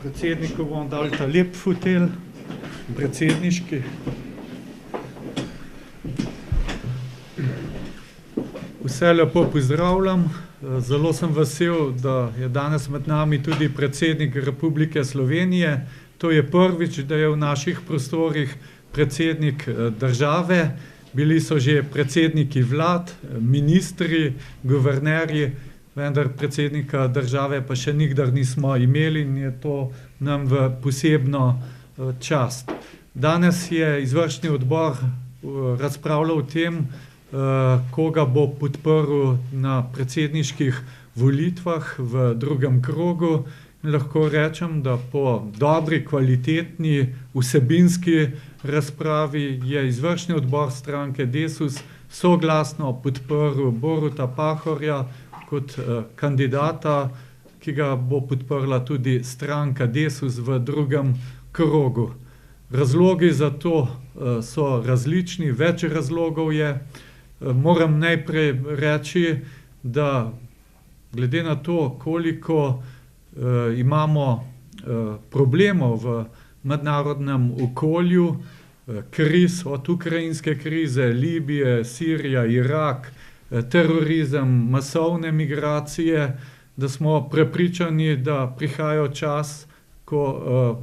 Predsedniku bomo dali ta lep fotelj, predsedniški. Vse lepo pozdravljam. Zelo sem vesel, da je danes med nami tudi predsednik Republike Slovenije. To je prvič, da je v naših prostorih predsednik države. Bili so že predsedniki vlad, ministri, guvernerji, vendar predsednika države pa še nikdar nismo imeli in je to nam v posebno čast. Danes je izvršni odbor razpravljal o tem, koga bo podprl na predsedniških volitvah v drugem krogu. Lahko rečem, da po dobri, kvalitetni, vsebinski razpravi je izvršni odbor stranke Desus soglasno podprl Boruta Pahorja kot kandidata, ki ga bo podprla tudi stranka Desus v drugem krogu. Razlogi za to so različni, več razlogov je. Moram najprej reči, da glede na to, koliko imamo problemov v mednarodnem okolju, kriz, od ukrajinske krize, Libije, Sirija, Irak, terorizem, masovne migracije, da smo prepričani, da prihaja čas, ko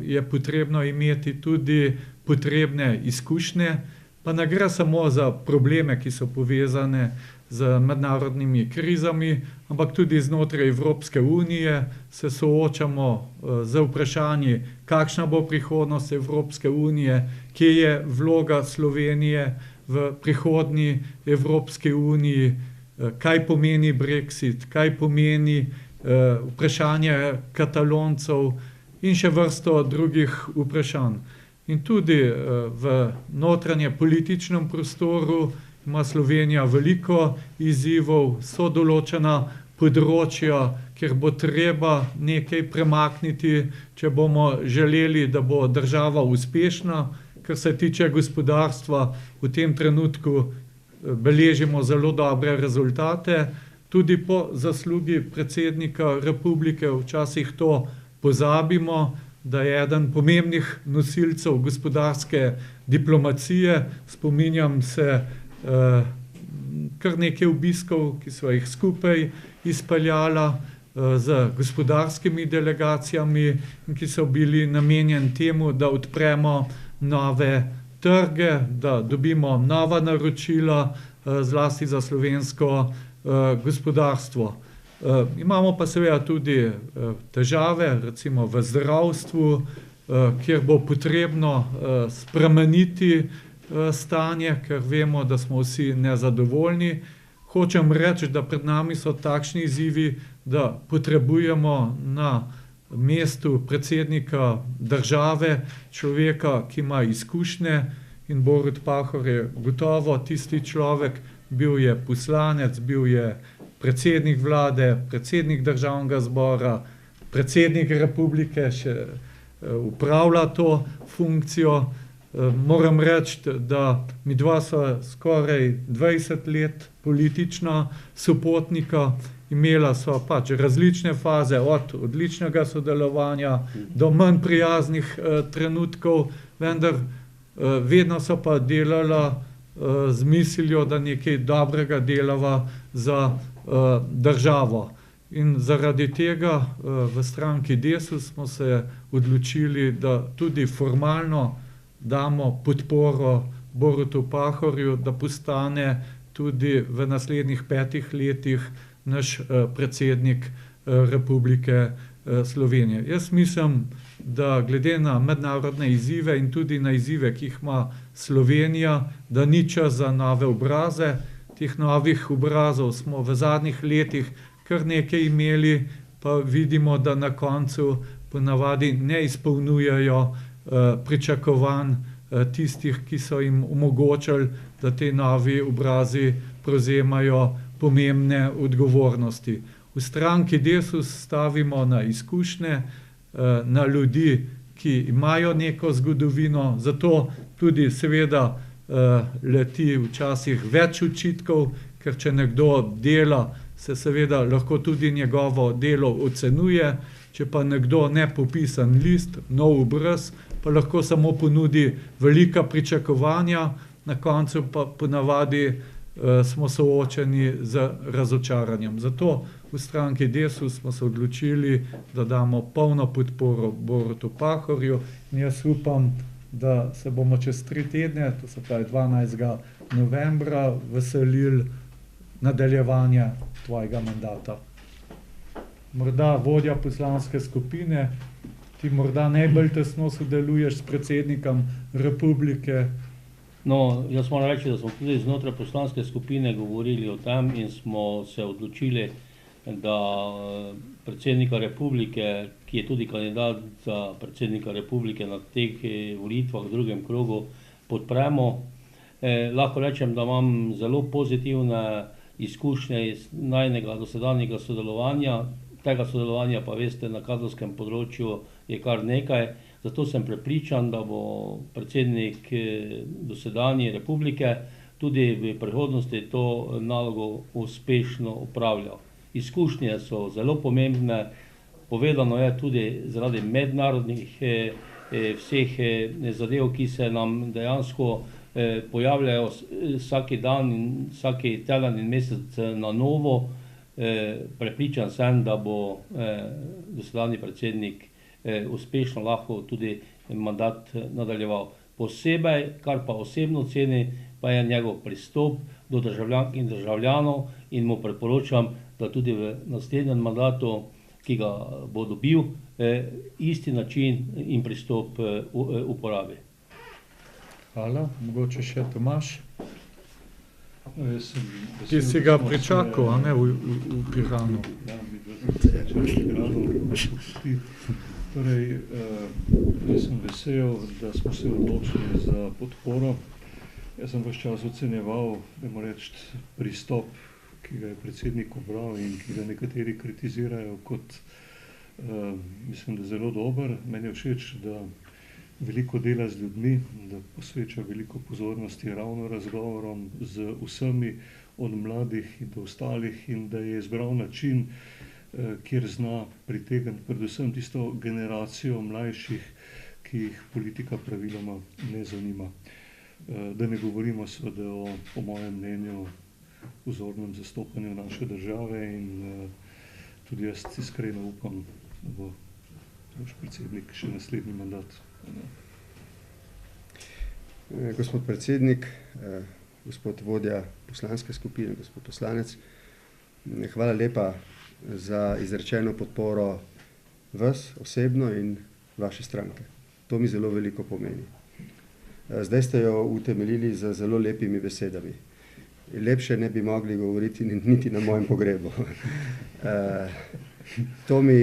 je potrebno imeti tudi potrebne izkušnje, pa ne gre samo za probleme, ki so povezane z mednarodnimi krizami, ampak tudi znotraj Evropske unije se soočamo z vprašanji, kakšna bo prihodnost Evropske unije, kje je vloga Slovenije v prihodnji Evropski uniji, kaj pomeni Brexit, kaj pomeni vprašanje Kataloncev in še vrsto drugih vprašanj. In tudi v notranje političnem prostoru ima Slovenija veliko izzivov, so določena področja, kjer bo treba nekaj premakniti, če bomo želeli, da bo država uspešna. Kar se tiče gospodarstva, v tem trenutku beležimo zelo dobre rezultate. Tudi po zaslugi predsednika republike včasih to pozabimo, da je eden pomembnih nosilcev gospodarske diplomacije. Spominjam se kar nekaj obiskov, ki so jih skupaj izpeljala z gospodarskimi delegacijami in ki so bili namenjeni temu, da odpremo nove trge, da dobimo nova naročila, zlasti za slovensko gospodarstvo. Imamo pa seveda tudi težave, recimo v zdravstvu, kjer bo potrebno spremeniti stanje, ker vemo, da smo vsi nezadovoljni. Hočem reči, da pred nami so takšni izzivi, da potrebujemo na mestu predsednika države človeka, ki ima izkušnje, in Borut Pahor je gotovo tisti človek. Bil je poslanec, bil je predsednik vlade, predsednik državnega zbora, predsednik republike, še upravlja to funkcijo. Moram reči, da midva sva skoraj 20 let politična sopotnika, imela sva pač različne faze, od odličnega sodelovanja do manj prijaznih trenutkov, vendar vedno so pa delala z mislijo, da nekaj dobrega delava za državo. In zaradi tega v stranki Desus smo se odločili, da tudi formalno damo podporo Borutu Pahorju, da postane tudi v naslednjih 5 letih naš predsednik Republike Slovenije. Jaz mislim, da glede na mednarodne izzive in tudi na izzive, ki jih ima Slovenija, da ni čas za nove obraze. Teh novih obrazov smo v zadnjih letih kar nekaj imeli, pa vidimo, da na koncu ponavadi ne izpolnjujejo pričakovanj tistih, ki so jim omogočili, da te novi obrazi prevzemajo pomembne odgovornosti. V stranki Desus stavimo na izkušnje, na ljudi, ki imajo neko zgodovino, zato tudi seveda leti včasih več očitkov, ker če nekdo dela se seveda lahko tudi njegovo delo ocenjuje. Če pa nekdo nepopisan list, nov obraz, pa lahko samo ponudi velika pričakovanja, na koncu pa ponavadi smo soočeni z razočaranjem. Zato v stranki Desus smo se odločili, da damo polno podporo Borutu Pahorju in jaz upam, da se bomo čez 3 tedne, to se pravi 12. novembra, veselili nadaljevanja tvojega mandata. Morda vodja poslanske skupine, ti morda najbolj tesno sodeluješ s predsednikom republike. No, jaz moram reči, da smo tudi znotraj poslanske skupine govorili o tem in smo se odločili, da predsednika republike, ki je tudi kandidat za predsednika republike na teh volitvah v drugem krogu, podpremo. Lahko rečem, da imam zelo pozitivne izkušnje iz najnega dosedanjega sodelovanja. Tega sodelovanja pa veste, na kadrovskem področju je kar nekaj. Zato sem prepričan, da bo predsednik dosedanje republike tudi v prihodnosti to nalogo uspešno opravljal. Izkušnje so zelo pomembne, povedano je tudi zaradi mednarodnih vseh zadev, ki se nam dejansko pojavljajo vsaki dan in vsaki teden in mesec na novo. Prepričan sem, da bo dosedanji predsednik uspešno lahko tudi mandat nadaljeval. Posebej, kar pa osebno ceni, pa je njegov pristop do državljank in državljanov in mu priporočam, da tudi v naslednjem mandatu, ki ga bo dobil, isti način in pristop uporabi. Hvala. Mogoče še Tomaž? Ti si ga pričakal, a ne, v Piranu? Ja, mi v Piranu. Torej, jaz sem vesel, da smo se odločili za podporo. Jaz sem ves čas ocenjeval, dajmo reči, pristop, ki ga je predsednik ubral in ki ga nekateri kritizirajo kot, mislim, da zelo dober. Meni je všeč, da veliko dela z ljudmi, da posveča veliko pozornosti ravno razgovorom z vsemi, od mladih in do ostalih, in da je izbral način, kjer zna pritegniti predvsem tisto generacijo mlajših, ki jih politika praviloma ne zanima. Da ne govorimo seveda o, po mojem mnenju, vzornem zastopanju naše države in tudi jaz iskreno upam, da bo naš predsednik še naslednji mandat. Gospod predsednik, gospod vodja poslanske skupine, gospod poslanec, hvala lepa za izrečeno podporo vas osebno in vaše stranke. To mi zelo veliko pomeni. Zdaj ste jo utemeljili z zelo lepimi besedami. Lepše ne bi mogli govoriti niti na mojem pogrebu. To mi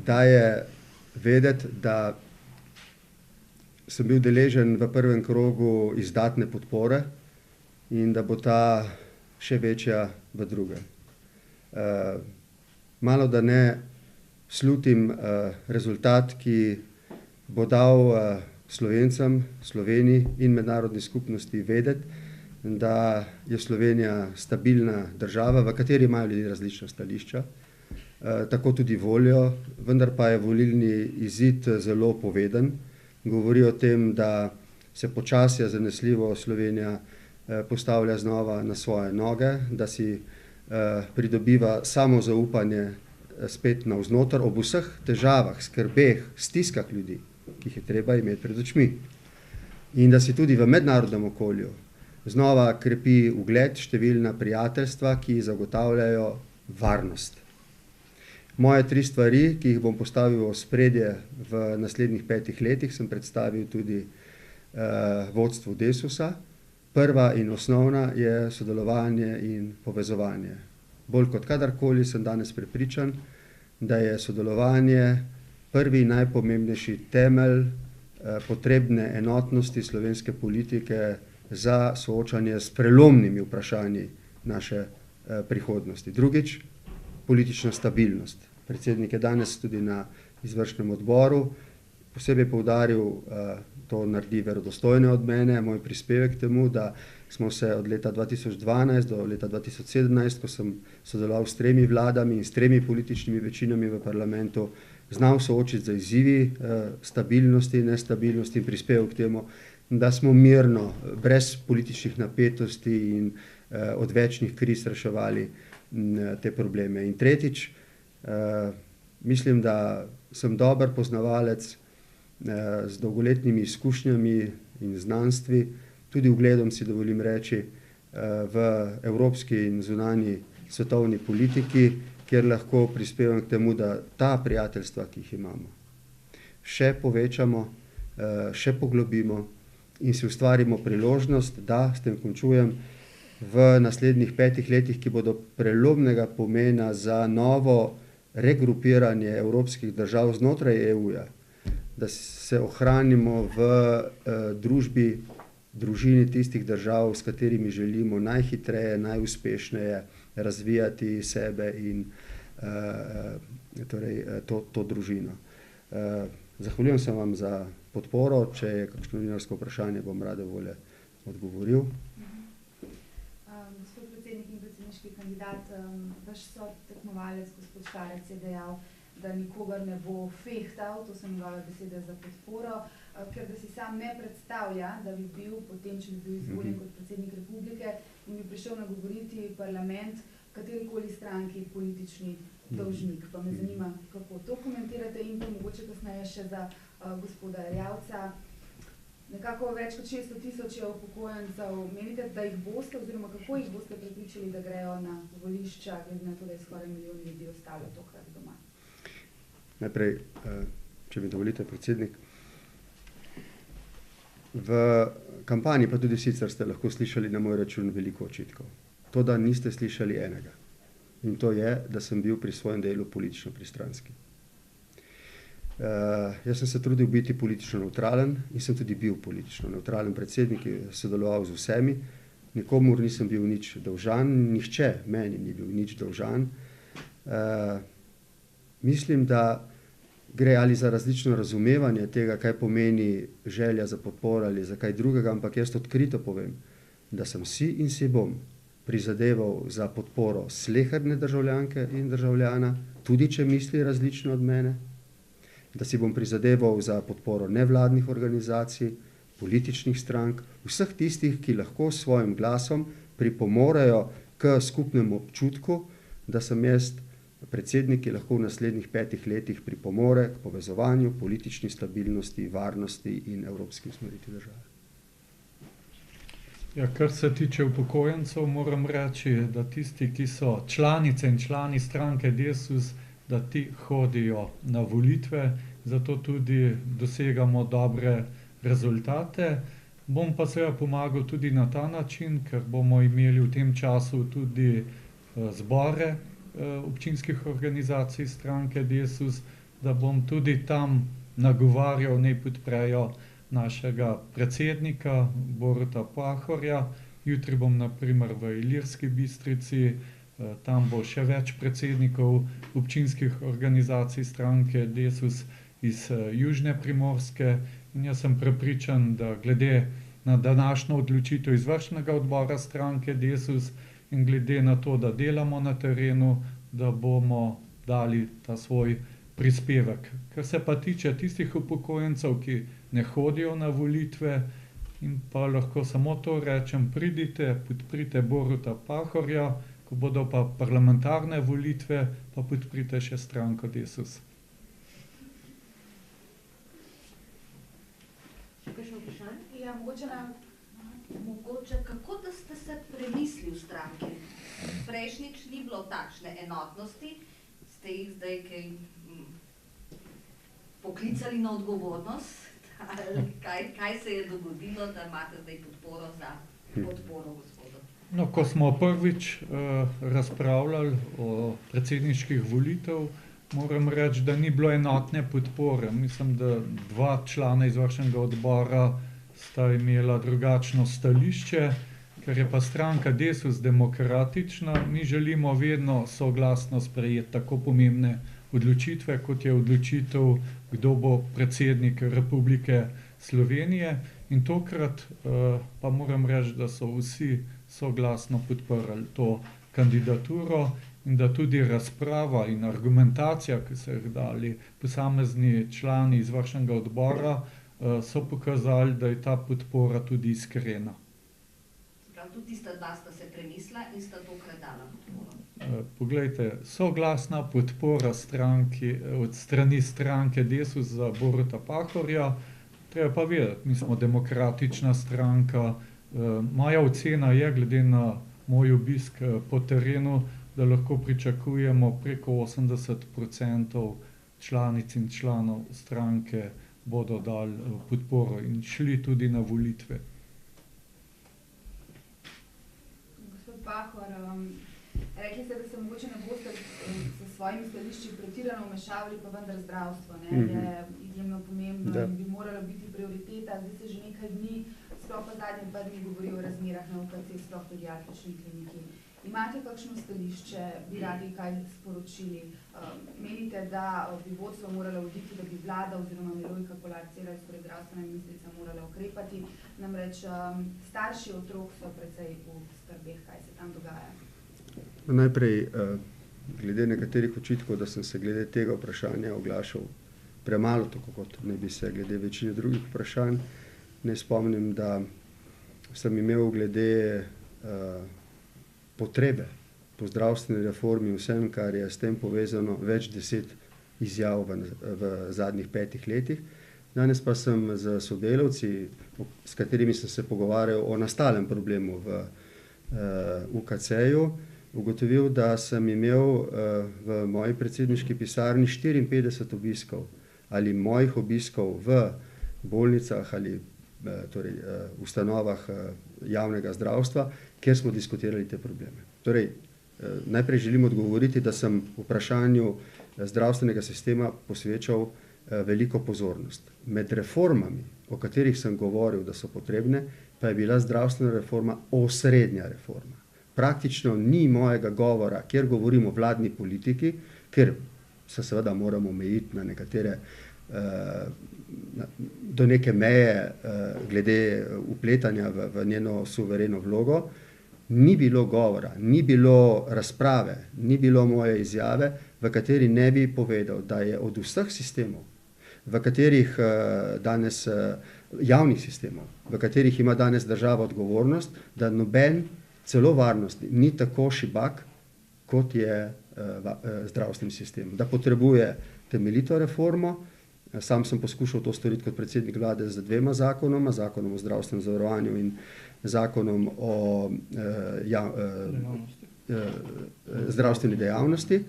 daje vedeti, da sem bil deležen v prvem krogu izdatne podpore in da bo ta še večja v drugem. Malo da ne slutim rezultat, ki bo dal Slovencem, Sloveniji in mednarodni skupnosti vedeti, da je Slovenija stabilna država, v kateri imajo ljudje različna stališča, tako tudi voljo, vendar pa je volilni izid zelo poveden. Govori o tem, da se počasi, a zanesljivo Slovenija postavlja znova na svoje noge, da si pridobiva samozaupanje spet navznoter ob vseh težavah, skrbeh, stiskah ljudi, ki jih je treba imeti pred očmi. In da si tudi v mednarodnem okolju znova krepi ugled, številna prijateljstva, ki zagotavljajo varnost. Moje 3 stvari, ki jih bom postavil v ospredje v naslednjih 5 letih, sem predstavil tudi vodstvu Desusa. Prva in osnovna je sodelovanje in povezovanje. Bolj kot kadarkoli sem danes prepričan, da je sodelovanje prvi in najpomembnejši temelj potrebne enotnosti slovenske politike za soočanje s prelomnimi vprašanji naše prihodnosti. Drugič, politična stabilnost. Predsednik je danes tudi na izvršnem odboru posebej poudaril, to naredi verodostojne od mene, moj prispevek temu, da smo se od leta 2012 do leta 2017, ko sem sodeloval s 3 vladami in s 3 političnimi večinami v parlamentu, znal soočiti z izzivi stabilnosti, nestabilnosti in prispeval k temu, da smo mirno, brez političnih napetosti in odvečnih kriz reševali te probleme. In tretjič, mislim, da sem dober poznavalec z dolgoletnimi izkušnjami in znanstvi, tudi ugledom si dovolim reči, v evropski in zunanji svetovni politiki, kjer lahko prispevam k temu, da ta prijateljstva, ki jih imamo, še povečamo, še poglobimo in si ustvarimo priložnost, da, s tem končujem, v naslednjih 5 letih, ki bodo prelomnega pomena za novo regrupiranje evropskih držav znotraj EU-ja, da se ohranimo v družini tistih držav, s katerimi želimo najhitreje, najuspešneje razvijati sebe in to družino. Zahvaljujem se vam za podporo, če je kakšno novinarsko vprašanje, bom rade volje odgovoril. Gospod predsednik in predsedniški kandidat, vaš sotekmovalec, gospod Šarec, je dejal, da nikogar ne bo fehtal, to so njegove besede za podporo, ker da si sam ne predstavlja, da bi bil potem, če bi bil izvoljen kot predsednik republike in bi prišel nagovoriti parlament katerikoli stranki politični dolžnik. Pa me zanima, kako to komentirate in pa mogoče kasneje še za gospoda Erjavca. Nekako več kot 600 000 je upokojencev. Menite, da jih boste oziroma kako jih boste prepričali, da grejo na volišča, glede na to, da je skoraj milijon ljudi ostalo tokrat doma? Najprej, če mi dovolite, predsednik, v kampanji, pa tudi sicer ste lahko slišali na moj račun veliko očitkov. To, da niste slišali enega. In to je, da sem bil pri svojem delu politično pristranski. Jaz sem se trudil biti politično nevtralen in sem tudi bil politično nevtralen predsednik, ki je sodeloval z vsemi. Nikomur nisem bil nič dolžan, nihče meni ni bil nič dolžan. Mislim, da gre ali za različno razumevanje tega, kaj pomeni želja za podporo ali za kaj drugega, ampak jaz odkrito povem, da sem si in si bom prizadeval za podporo sleherne državljanke in državljana, tudi če misli različno od mene, da si bom prizadeval za podporo nevladnih organizacij, političnih strank, vseh tistih, ki lahko s svojim glasom pripomorejo k skupnemu občutku, da sem jaz predsednik, ki lahko v naslednjih 5 letih pripomore k povezovanju, politični stabilnosti, varnosti in evropski usmeritvi države. Ja, kar se tiče upokojencev, moram reči, da tisti, ki so članice in člani stranke Desus, da ti hodijo na volitve, zato tudi dosegamo dobre rezultate. Bom pa seveda pomagal tudi na ta način, ker bomo imeli v tem času tudi zbore občinskih organizacij stranke Desus, da bom tudi tam nagovarjal, naj podprejo našega predsednika Boruta Pahorja. Jutri bom na primer v Ilirski Bistrici, tam bo še več predsednikov občinskih organizacij stranke Desus iz Južne Primorske in jaz sem prepričan, da glede na današnjo odločitev izvršnega odbora stranke Desus in glede na to, da delamo na terenu, da bomo dali ta svoj prispevek. Kar se pa tiče tistih upokojencev, ki ne hodijo na volitve, in pa lahko samo to rečem, pridite, podprite Boruta Pahorja, ko bodo pa parlamentarne volitve, pa podprite še stranko Desus. Kakšno vprašanje? Ja, Mogoče, kako da ste se premislili v stranki? Prejšnjič ni bilo takšne enotnosti, ste jih zdaj kaj poklicali na odgovornost? Kaj se je dogodilo, da imate zdaj podporo za podporo gospodu? No, ko smo prvič razpravljali o predsedniških volitev, moram reči, da ni bilo enotne podpore. Mislim, da 2 člana izvršnega odbora sta imela drugačno stališče, ker je pa stranka Desus demokratična. Mi želimo vedno soglasno sprejeti tako pomembne odločitve, kot je odločitev, kdo bo predsednik Republike Slovenije. In tokrat pa moram reči, da so vsi soglasno podprli to kandidaturo in da tudi razprava in argumentacija, ki so jih dali posamezni člani izvršnega odbora, so pokazali, da je ta podpora tudi iskrena. Prav, tudi tista dva sta se premislila in sta tokrat dala podporo. Poglejte, soglasna podpora od strani stranke Desus za Boruta Pahorja, treba pa vedeti, mi smo demokratična stranka. Moja ocena je, glede na moj obisk po terenu, da lahko pričakujemo preko 80% članic in članov stranke bodo dali podporo in šli tudi na volitve. Gospod Pahor, rekli ste, da se mogoče ne boste s svojimi stališči pretirano vmešavali, pa vendar zdravstvo je izjemno pomembno in bi moralo biti prioriteta. Zdaj se že nekaj dni, sploh pa zadnje 2 dni govori o razmerah na UKC, sploh pediatrični kliniki. Imate kakšno stališče, bi radi kaj sporočili? Menite, da bi vodstvo moralo oditi, da bi vlada oziroma Milojka Kolar Celarc, torej zdravstvena ministrica, morala ukrepati? Namreč starši otrok so precej v skrbeh, kaj se tam dogaja. Najprej, glede nekaterih očitkov, da sem se glede tega vprašanja oglašal premalo, tako kot ne bi se glede večine drugih vprašanj. Ne spomnim, da sem imel glede potrebe po zdravstveni reformi in vsem, kar je s tem povezano, več 10 izjav v zadnjih 5 letih. Danes pa sem z sodelavci, s katerimi sem se pogovarjal o nastalem problemu v UKC-ju, ugotovil, da sem imel v moji predsedniški pisarni 54 obiskov ali mojih obiskov v bolnicah ali torej ustanovah javnega zdravstva, kjer smo diskutirali te probleme. Torej, najprej želim odgovoriti, da sem vprašanju zdravstvenega sistema posvečal veliko pozornost. Med reformami, o katerih sem govoril, da so potrebne, pa je bila zdravstvena reforma osrednja reforma. Praktično ni mojega govora, kjer govorim o vladni politiki, ker se seveda moramo omejiti na nekatere do neke meje glede vpletanja v njeno suvereno vlogo, ni bilo govora, ni bilo razprave, ni bilo moje izjave, v kateri ne bi povedal, da je od vseh sistemov, v katerih danes javnih sistemov, v katerih ima danes država odgovornost, da noben, celo varnostni, ni tako šibak, kot je zdravstveni sistem. Da potrebuje temeljito reformo. Sam sem poskušal to storiti kot predsednik vlade z 2 zakonoma, zakonom o zdravstvenem zavarovanju in zakonom o zdravstveni dejavnosti.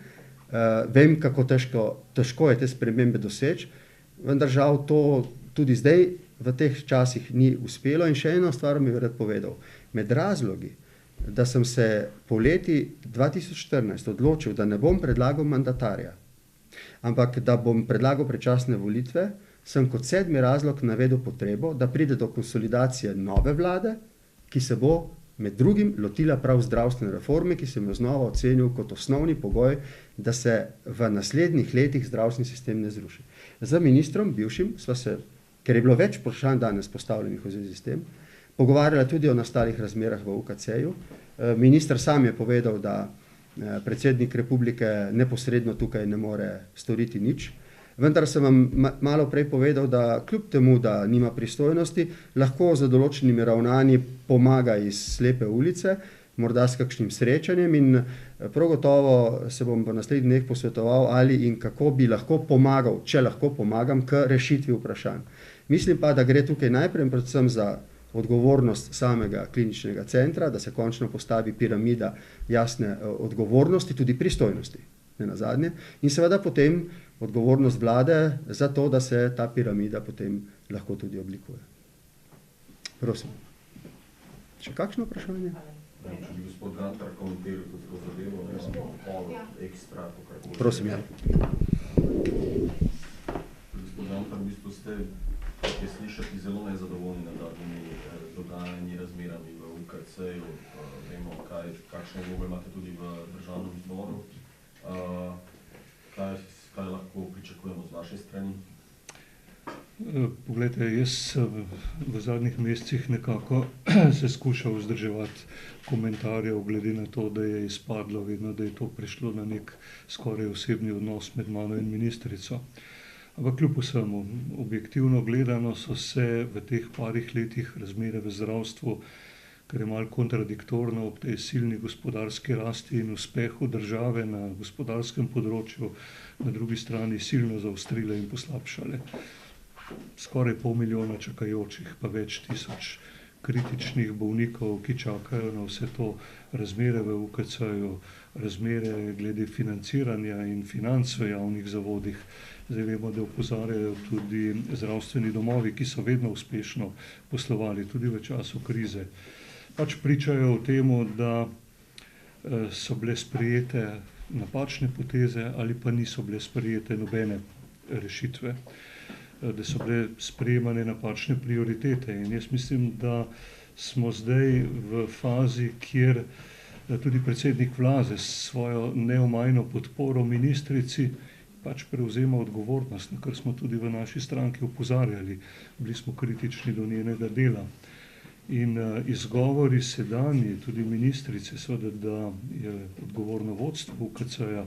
Vem, kako težko je te spremembe doseči, vendar žal to tudi zdaj v teh časih ni uspelo. In še eno stvar mi bi rad povedal. Med razlogi, da sem se poleti 2014 odločil, da ne bom predlagal mandatarja, ampak da bom predlagal predčasne volitve, sem kot 7. razlog navedel potrebo, da pride do konsolidacije nove vlade, ki se bo med drugim lotila prav zdravstvene reforme, ki sem jo znova ocenil kot osnovni pogoj, da se v naslednjih letih zdravstveni sistem ne zruši. Z ministrom, bivšim, sva se, ker je bilo več vprašanj danes postavljenih v zvezi s tem, pogovarjala tudi o nastalih razmerah v UKC-ju. Minister sam je povedal, da predsednik republike neposredno tukaj ne more storiti nič. Vendar sem vam malo prej povedal, da kljub temu, da nima pristojnosti, lahko z določenimi ravnanji pomaga iz slepe ulice, morda s kakšnim srečanjem, in prav gotovo se bom v naslednjih dneh posvetoval, ali in kako bi lahko pomagal, če lahko pomagam, k rešitvi vprašanj. Mislim pa, da gre tukaj najprej predvsem za odgovornost samega kliničnega centra, da se končno postavi piramida jasne odgovornosti, tudi pristojnosti, ne nazadnje, in seveda potem odgovornost vlade za to, da se ta piramida potem lahko tudi oblikuje. Prosim. Še kakšno vprašanje? Če bi gospod Gantar komentiral tudi to zadevo, ne samo ekstra, to kar bo. Prosim, ja. Gospod Gantar, v bistvu ste je slišati zelo nezadovoljni nad zadnjimi dogajanji, razmerami v UKC-ju. Vemo, kakšne vloge imate tudi v državnem zboru. Kaj lahko pričakujemo z vaše strani? Poglejte, jaz sem v zadnjih mesecih nekako se skušal vzdrževati komentarjev, glede na to, da je izpadlo vedno, da je to prišlo na nek skoraj osebni odnos med mano in ministrico. Ampak kljub vsemu, objektivno gledano so se v teh parih letih razmere v zdravstvu, kar je malo kontradiktorno ob tej silni gospodarski rasti in uspehu države na gospodarskem področju, na drugi strani silno zaostrile in poslabšale. Skoraj 500 000 čakajočih, pa več tisoč kritičnih bolnikov, ki čakajo na vse to, razmere v UKC-ju, razmere glede financiranja in financ v javnih zavodih. Zdaj vemo, da opozarjajo tudi zdravstveni domovi, ki so vedno uspešno poslovali, tudi v času krize. Pač pričajo o tem, da so bile sprejete napačne poteze ali pa niso bile sprejete nobene rešitve, da so bile sprejemane napačne prioritete. In jaz mislim, da smo zdaj v fazi, kjer tudi predsednik vlade s svojo neomajno podporo ministrici pač prevzema odgovornost, na kar smo tudi v naši stranki opozarjali. Bili smo kritični do njenega dela. In izgovori sedanji, tudi ministrice, seveda, da je odgovorno vodstvo UKC-ja,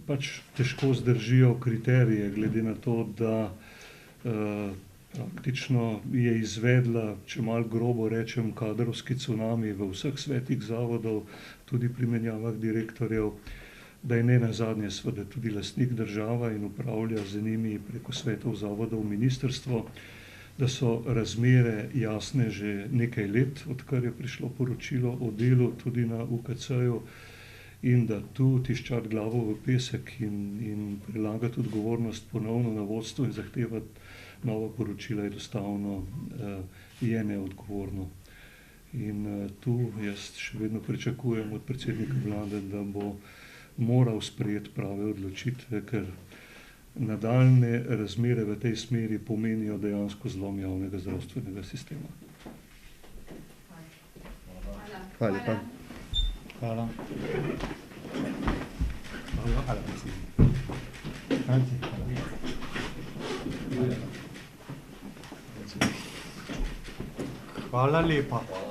pač težko zdržijo kriterije, glede na to, da praktično je izvedla, če malo grobo rečem, kadrovski cunami v vseh svetih zavodov, tudi pri menjavah direktorjev, da je ne nazadnje seveda tudi lastnik država in upravlja z njimi preko svetov zavodov ministrstvo, da so razmere jasne že nekaj let, odkar je prišlo poročilo o delu tudi na UKC-ju, in da tu tiščati glavo v pesek in prelagati odgovornost ponovno na vodstvo in zahtevati nova poročila enostavno je neodgovorno. In tu jaz še vedno pričakujem od predsednika vlade, da bo moral sprejeti prave odločitve, ker nadaljne razmere v tej smeri pomenijo dejansko zlom javnega zdravstvenega sistema. Hvala lepa. Hvala. Hvala lepa.